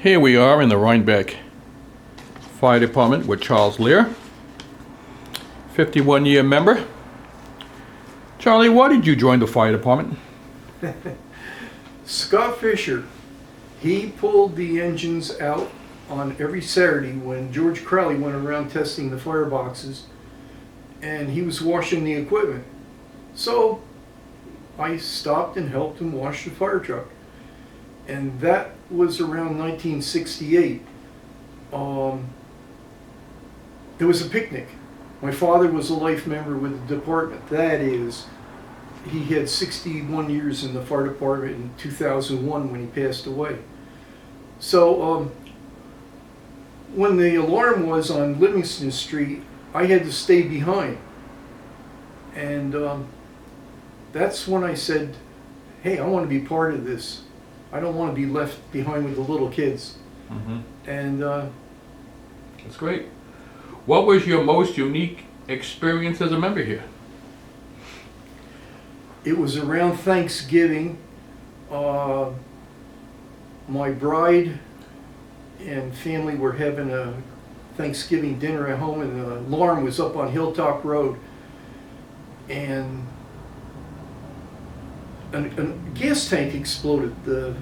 Here we are in the Rhinebeck Fire Department with Charles Lehr, 51-year member. Charlie, why did you join the fire department? Scott Fisher, he pulled the engines out on every Saturday when George Crowley went around testing the fireboxes, and he was washing the equipment. So I stopped and helped him wash the fire truck. And that was around 1968. There was a picnic. My father was a life member with the department. That is, he had 61 years in the fire department in 2001 when he passed away. So when the alarm was on Livingston Street, I had to stay behind. And that's when I said, hey, I want to be part of this. I don't want to be left behind with the little kids. Mm-hmm. And that's great. What was your most unique experience as a member here? it was around Thanksgiving. My bride and family were having a Thanksgiving dinner at home, and the alarm was up on Hilltop Road, and a gas tank exploded. The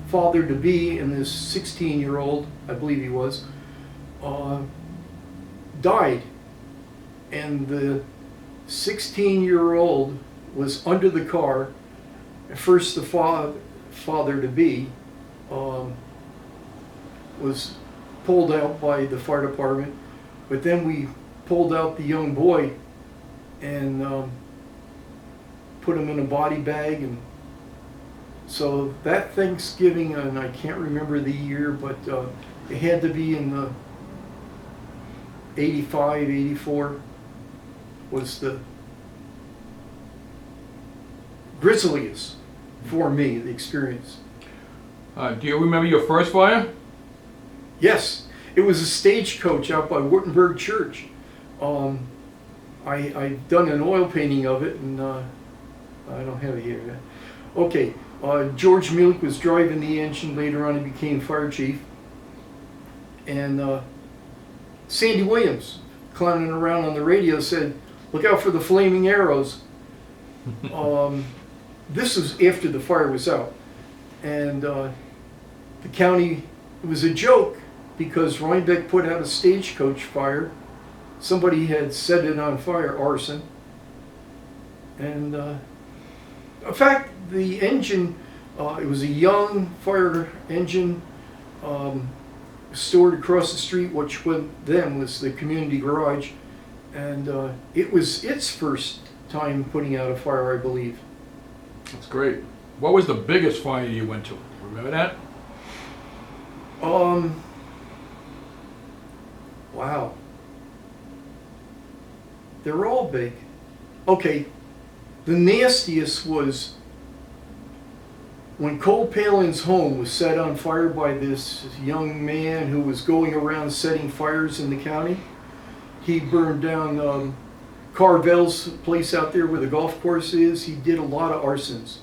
father-to-be and this 16-year-old, I believe he was, died, and the 16-year-old was under the car. At first, the father-to-be was pulled out by the fire department, but then we pulled out the young boy and put him in a body bag. And so that Thanksgiving, and I can't remember the year, but it had to be in the 85, 84, was the grisliest for me, the experience. Do you remember your first fire? Yes, it was a stagecoach out by Wittenberg Church. I've done an oil painting of it, and I don't have it here. Okay, George Mielek was driving the engine. Later on, he became fire chief. And Sandy Williams, clowning around on the radio, said, "Look out for the flaming arrows." This was after the fire was out. And the county, it was a joke because Rhinebeck put out a stagecoach fire. Somebody had set it on fire, arson. And in fact, the engine, it was a young fire engine stored across the street, which then was the community garage. And it was its first time putting out a fire, I believe. That's great. What was the biggest fire you went to? Remember that? Wow. They're all big. Okay, the nastiest was when Cole Palin's home was set on fire by this young man who was going around setting fires in the county. He burned down Carvel's place out there where the golf course is. He did a lot of arsons.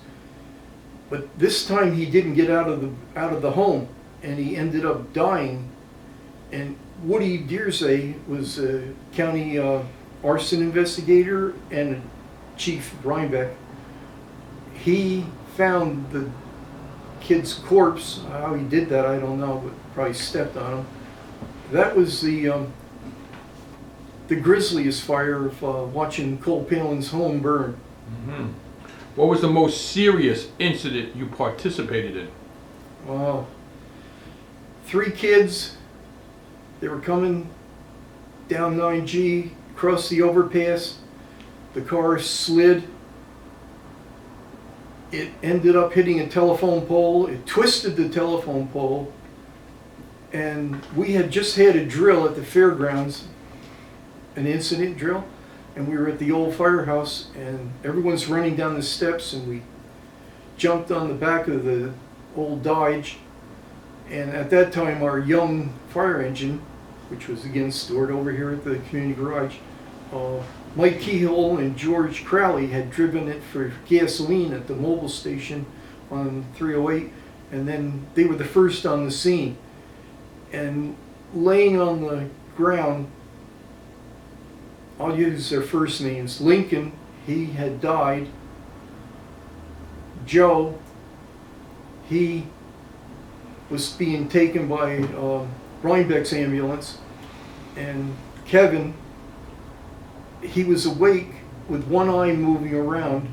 But this time he didn't get out of the home, and he ended up dying. And Woody Deersay was a county arson investigator and a chief of Rhinebeck. He found the kid's corpse. How he did that, I don't know, but probably stepped on him. That was the grisliest fire of watching Cole Palin's home burn. Mm-hmm. What was the most serious incident you participated in? 3 kids. They were coming down 9G, across the overpass. The car slid. It ended up hitting a telephone pole. It twisted the telephone pole. And we had just had a drill at the fairgrounds, an incident drill. And we were at the old firehouse, and everyone's running down the steps, and we jumped on the back of the old Dodge. And at that time, our young fire engine, which was again stored over here at the community garage, Mike Keyhole and George Crowley had driven it for gasoline at the mobile station on 308, and then they were the first on the scene. And laying on the ground, I'll use their first names. Lincoln, he had died. Joe, he was being taken by Rhinebeck's ambulance. And Kevin, he was awake with one eye moving around,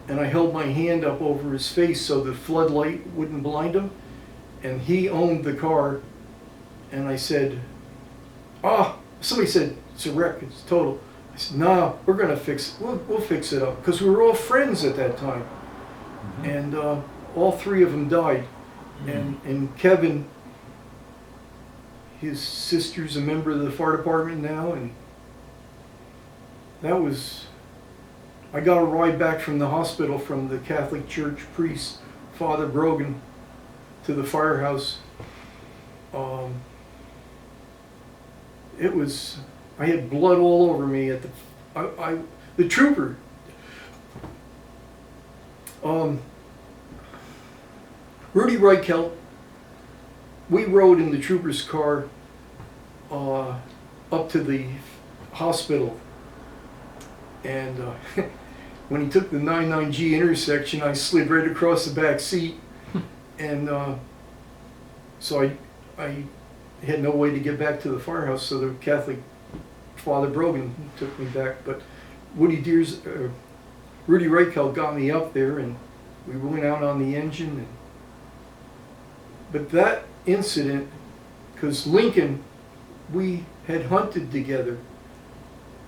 and I held my hand up over his face so the floodlight wouldn't blind him. And he owned the car, and I said, somebody said, it's a wreck, it's total. I said, no, we're gonna fix it, we'll fix it up, because we were all friends at that time. Mm-hmm. And all three of them died. Mm-hmm. And Kevin, his sister's a member of the fire department now, and that was, I got a ride back from the hospital from the Catholic Church priest, Father Brogan, to the firehouse. It was, I had blood all over me at the trooper. Rudy Reichelt, we rode in the trooper's car up to the hospital. And when he took the 99G intersection, I slid right across the back seat. And so I had no way to get back to the firehouse, so the Catholic Father Brogan took me back. But Rudy Reichelt got me up there, and we went out on the engine. But that incident, because Lincoln, we had hunted together,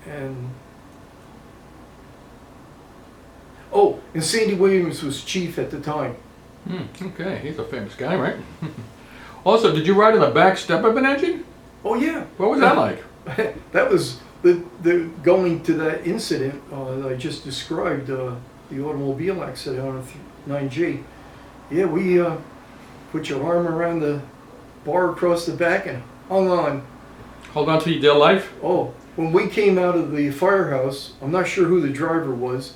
and and Sandy Williams was chief at the time. Okay, he's a famous guy, right? Also, did you ride in the back step of an engine? Oh yeah. What was that like? That was the going to that incident that I just described, the automobile accident on 9G. Yeah, we put your arm around the bar across the back and hung on. Hold on to your dear life? Oh, when we came out of the firehouse, I'm not sure who the driver was.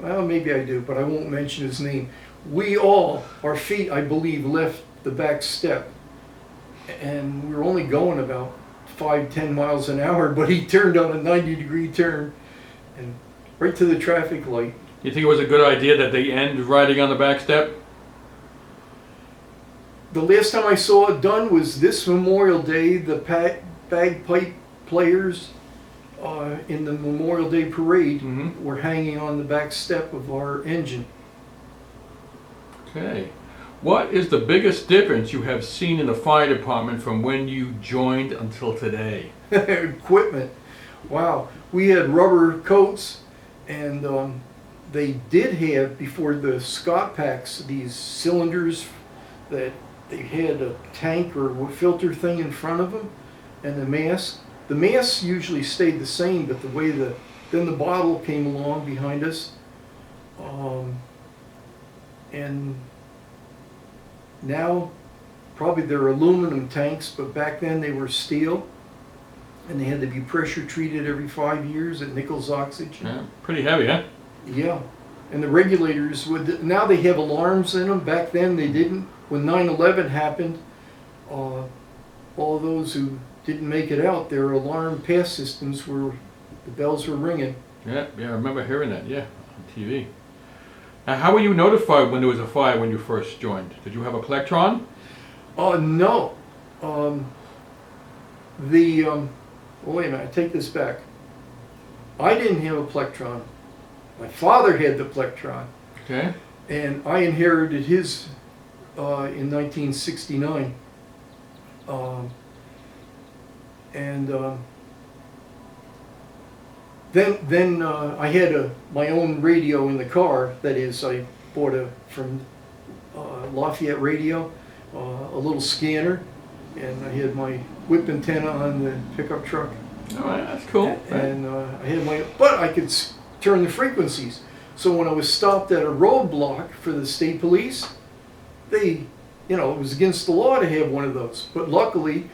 Well, maybe I do, but I won't mention his name. We all, our feet, I believe, left the back step. And we were only going about 5-10 miles an hour, but he turned on a 90-degree turn and right to the traffic light. You think it was a good idea that they end riding on the back step? The last time I saw it done was this Memorial Day. The bagpipe players in the Memorial Day parade were hanging on the back step of our engine. Okay. What is the biggest difference you have seen in the fire department from when you joined until today? Equipment. Wow. We had rubber coats, and they did have, before the Scott packs, these cylinders that they had a tank or filter thing in front of them, and the mask. The masks usually stayed the same, but the way then the bottle came along behind us, and now probably they're aluminum tanks, but back then they were steel, and they had to be pressure treated every 5 years at Nichols Oxygen. Yeah, pretty heavy, huh? Yeah, and the regulators now they have alarms in them. Back then they didn't. When 9/11 happened, all those who didn't make it out, their alarm pass systems the bells were ringing. Yeah, I remember hearing that, on TV. Now, how were you notified when there was a fire when you first joined? Did you have a plectron? No. Wait a minute, I take this back. I didn't have a plectron. My father had the plectron. Okay. And I inherited his in 1969. Then I had my own radio in the car. That is, I bought from Lafayette Radio, a little scanner, and I had my whip antenna on the pickup truck. All right, that's cool. And I had but I could turn the frequencies. So when I was stopped at a roadblock for the state police, it was against the law to have one of those. But luckily,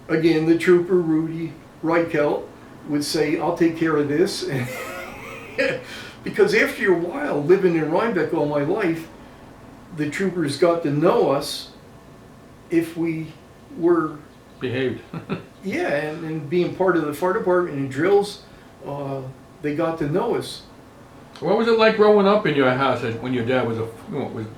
again, the trooper, Rudy Reichelt, would say, I'll take care of this. Because after a while, living in Rhinebeck all my life, the troopers got to know us if we were, Behaved. yeah, and being part of the fire department and drills, they got to know us. What was it like growing up in your house when your dad was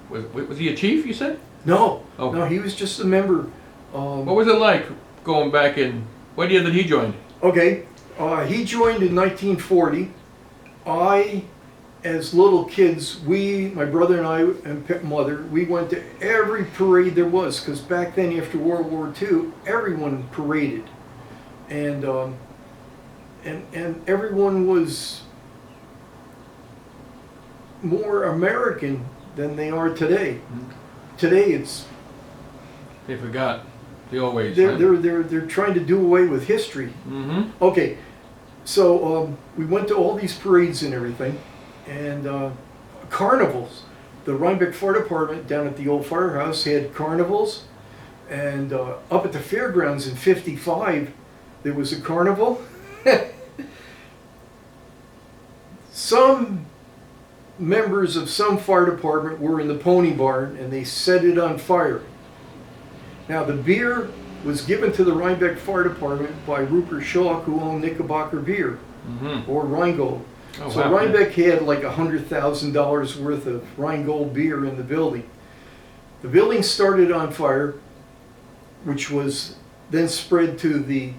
was he a chief, you said? No, Oh. no, he was just a member. What was it like going back in, what year did he join? Okay, he joined in 1940. As little kids, my brother and I and mother, we went to every parade there was, because back then after World War II, everyone paraded. And everyone was more American than they are today. Today it's They forgot the old ways. they're trying to do away with history. Mm-hmm. Okay, so we went to all these parades and everything, and carnivals. The Rhinebeck Fire Department down at the old firehouse had carnivals, and up at the fairgrounds in '55 there was a carnival. Some members of some fire department were in the pony barn and they set it on fire. Now the beer was given to the Rhinebeck Fire Department by Rupert Shaw, who owned Knickerbocker Beer, Mm-hmm. or Rheingold. Oh, So wow. Rhinebeck had like $100,000 worth of Rheingold beer in the building. The building started on fire, which was then spread to the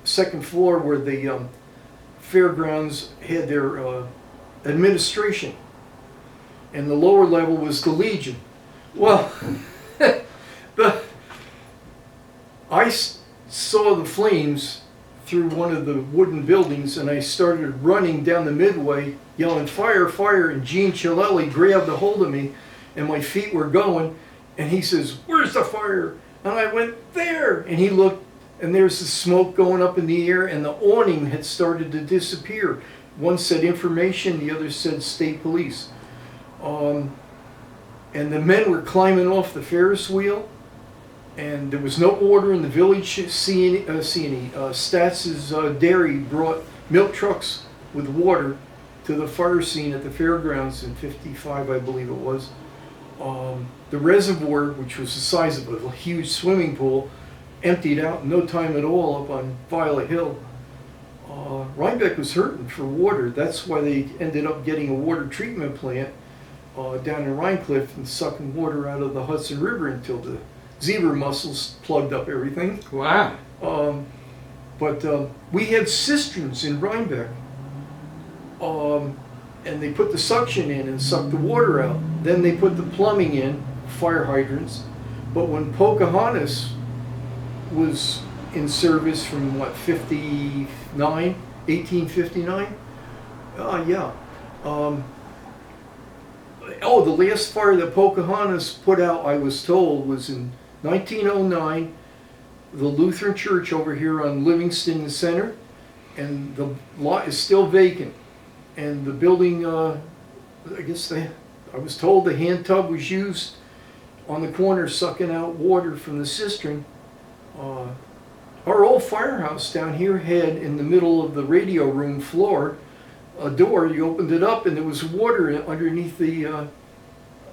second floor where the fairgrounds had their administration. And the lower level was the Legion. Well, I saw the flames through one of the wooden buildings, and I started running down the midway, yelling, "Fire, fire!" And Gene Chilelli grabbed a hold of me, and my feet were going, and he says, "Where's the fire?" And I went, "There!" And he looked, and there's the smoke going up in the air, and the awning had started to disappear. One said information, the other said state police. And the men were climbing off the Ferris wheel, and there was no order in the village. Statz's Dairy brought milk trucks with water to the fire scene at the fairgrounds in '55, I believe it was. The reservoir, which was the size of a huge swimming pool, emptied out in no time at all up on Violet Hill. Rhinebeck was hurting for water. That's why they ended up getting a water treatment plant down in Rhinecliff and sucking water out of the Hudson River until the zebra mussels plugged up everything. Wow. But we had cisterns in Rhinebeck, and they put the suction in and sucked the water out. Then they put the plumbing in, fire hydrants. But when Pocahontas was in service from 1859? Yeah. The last fire that Pocahontas put out, I was told, was in 1909, the Lutheran church over here on Livingston Center, and the lot is still vacant. And the building, I was told the hand tub was used on the corner sucking out water from the cistern. Our old firehouse down here had, in the middle of the radio room floor, a door. You opened it up and there was water underneath the,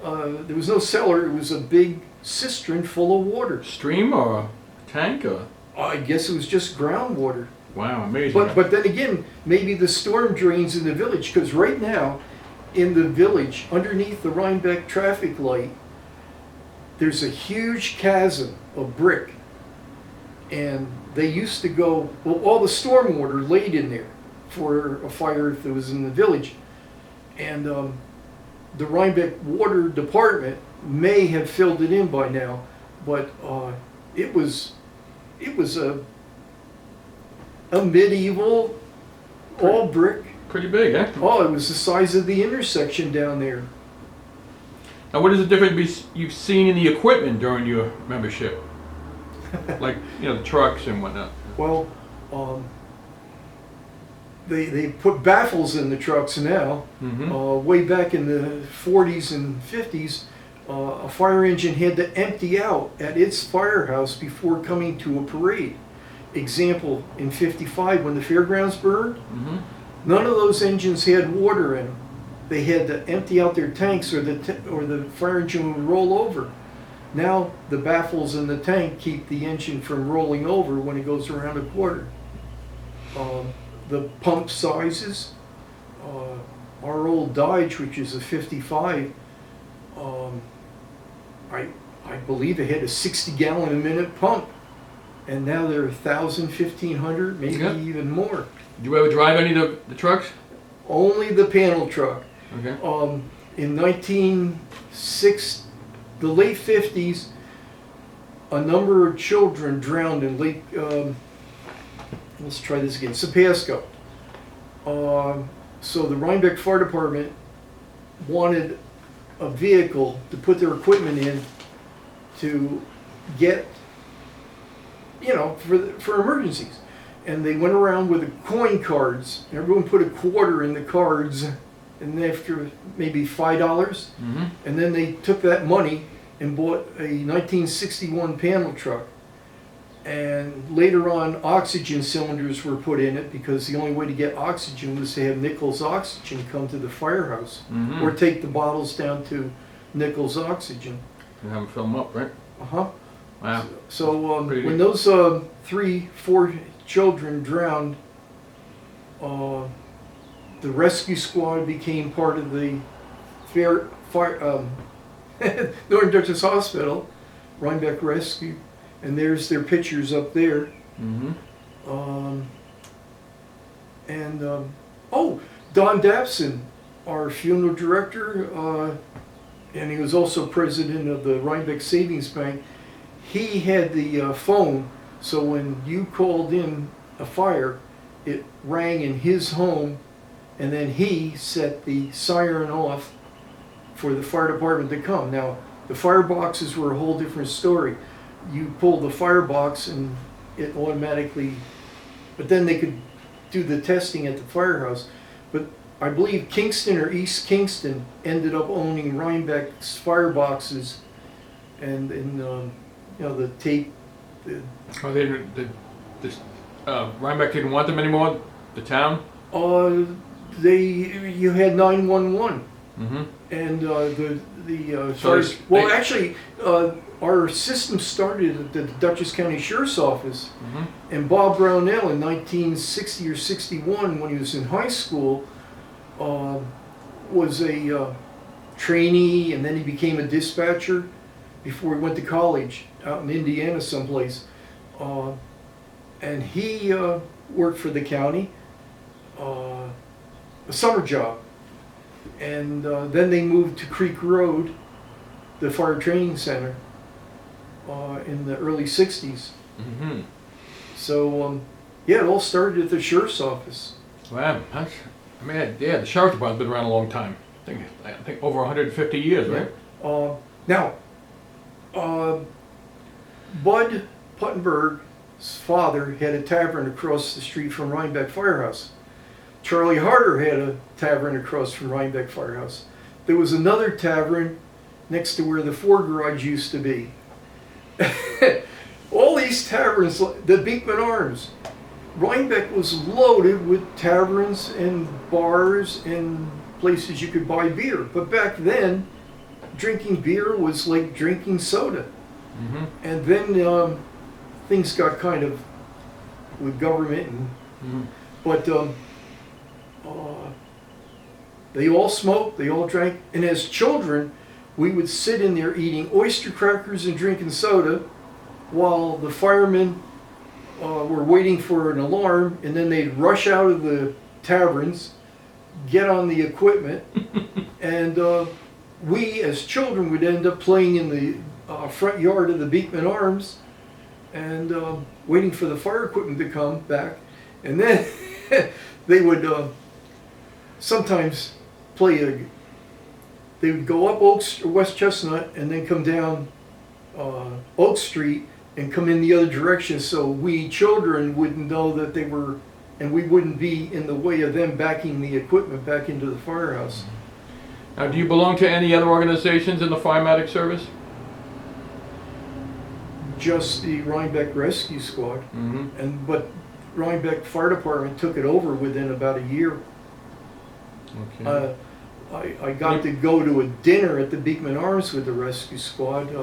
there was no cellar, it was a big cistern full of water. Stream or a tank or? I guess it was just groundwater. Wow, amazing. But then again, maybe the storm drains in the village, because right now, in the village, underneath the Rhinebeck traffic light, there's a huge chasm of brick. And they used to go, well, all the storm water laid in there for a fire if it was in the village. And the Rhinebeck Water Department may have filled it in by now, but it was a medieval, all brick. Pretty big, eh? Oh, it was the size of the intersection down there. Now, what is the difference you've seen in the equipment during your membership? Like, the trucks and whatnot. Well, they put baffles in the trucks now. Mm-hmm. Way back in the 40s and 50s, a fire engine had to empty out at its firehouse before coming to a parade. Example, in '55 when the fairgrounds burned, Mm-hmm. none of those engines had water in them. they had to empty out their tanks, or the fire engine would roll over. Now the baffles in the tank keep the engine from rolling over when it goes around a quarter. The pump sizes, our old Dodge, which is a 55, I believe it had a 60-gallon-a-minute pump, and now they're 1,000, 1,500, maybe Yeah. even more. Did you ever drive any of the trucks? Only the panel truck. Okay. In the late 50s, a number of children drowned in Lake, let's try this again, Sapasco. So the Rhinebeck Fire Department wanted a vehicle to put their equipment in to get, for emergencies. And they went around with the coin cards. Everyone put a quarter in the cards, and after maybe $5, Mm-hmm. and then they took that money and bought a 1961 panel truck. And later on, oxygen cylinders were put in it, because the only way to get oxygen was to have Nichols Oxygen come to the firehouse, Mm-hmm. or take the bottles down to Nichols Oxygen. You have them fill them up, right? Uh-huh. Wow. So Pretty when good. those 3-4 children drowned, the rescue squad became part of the Northern Dutchess Hospital, Rhinebeck Rescue, and there's their pictures up there. Mm-hmm. Don Dapson, our funeral director, and he was also president of the Rhinebeck Savings Bank. He had the phone, so when you called in a fire, it rang in his home, and then he set the siren off for the fire department to come. Now, the fireboxes were a whole different story. You pulled the firebox and it automatically, but then they could do the testing at the firehouse. But I believe Kingston or East Kingston ended up owning Rhinebeck's fireboxes, and the tape. Oh, Rhinebeck didn't want them anymore? The town? You had 911. Mm-hmm. And So actually, our system started at the Dutchess County Sheriff's Office, Mm-hmm. and Bob Brownell in 1960 or 61, when he was in high school, was a trainee, and then he became a dispatcher before he went to college out in Indiana someplace. And he worked for the county, a summer job. And then they moved to Creek Road, the fire training center, in the early 60s. Mm-hmm. So, it all started at the sheriff's office. Wow. The sheriff's department's been around a long time. I think over 150 years, right? Now, Bud Puttenberg's father had a tavern across the street from Rhinebeck Firehouse. Charlie Harder had a tavern across from Rhinebeck Firehouse. There was another tavern next to where the Ford garage used to be. All these taverns, the Beekman Arms, Rhinebeck was loaded with taverns and bars and places you could buy beer. But back then, drinking beer was like drinking soda. Mm-hmm. And then things got kind of with government, but they all smoked, they all drank, and as children, we would sit in there eating oyster crackers and drinking soda while the firemen were waiting for an alarm, and then they'd rush out of the taverns, get on the equipment, and we as children would end up playing in the front yard of the Beekman Arms and waiting for the fire equipment to come back, and then they would sometimes play they would go up West Chestnut and then come down Oak Street and come in the other direction, so we children wouldn't know that they were, and we wouldn't be in the way of them backing the equipment back into the firehouse. Now, do you belong to any other organizations in the fire medic service? Just the Rhinebeck Rescue Squad, Mm-hmm. but Rhinebeck Fire Department took it over within about a year. Okay. I got to go to a dinner at the Beekman Arms with the rescue squad.